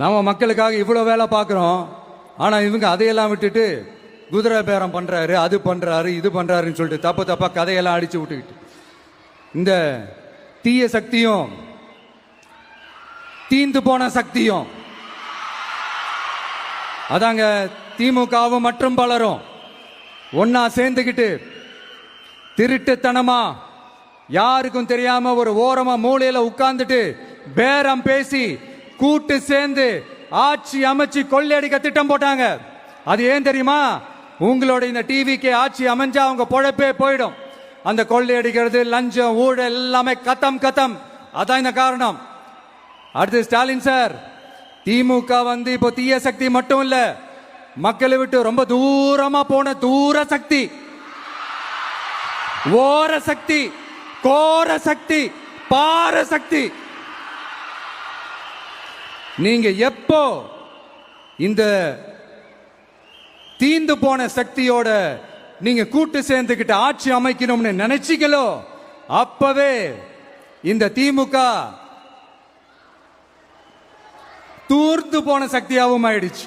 நம்ம மக்களுக்காக இவ்வளோ வேலை பார்க்குறோம். ஆனால் இவங்க அதையெல்லாம் விட்டுட்டு குதிரை பேரம் பண்ணுறாரு, அது பண்ணுறாரு, இது பண்ணுறாருன்னு சொல்லிட்டு தப்பாக கதையெல்லாம் அடித்து விட்டுக்கிட்டு இந்த தீய சக்தியும் தீந்து போன சக்தியும் அதாங்க திமுகவும் மற்றும் பலரும் ஒன்னா சேர்ந்துக்கிட்டு திருட்டுத்தனமா யாருக்கும் தெரியாம ஒரு ஓரமா மூலையில உட்கார்ந்துட்டு பேரம் பேசி கூட்டு சேர்ந்து ஆட்சி அமைச்சு கொள்ளையடிக்க திட்டம் போட்டாங்க. அது ஏன் தெரியுமா? உங்களோட இந்த டிவிக்கு ஆட்சி அமைஞ்சா அவங்க பொழப்பே போயிடும். அந்த கொள்ளையடிக்கிறது, லஞ்சம், ஊழல் எல்லாமே கத்தம் கத்தம். அதான் இந்த காரணம். அடுத்து ஸ்டாலின் சார், திமுக இப்போ தீய சக்தி மட்டும் இல்ல, மக்களை விட்டு ரொம்ப தூரமா போன தூர சக்தி, ஓர சக்தி, கோர சக்தி, பார சக்தி. நீங்க எப்போ இந்த தீந்து போன சக்தியோட நீங்க கூட்டு சேர்ந்துகிட்டு ஆட்சி அமைக்கணும்னு நினைச்சீங்களோ அப்பவே இந்த திமுக தூர்த்து போன சக்தியாகவும் ஆயிடுச்சு.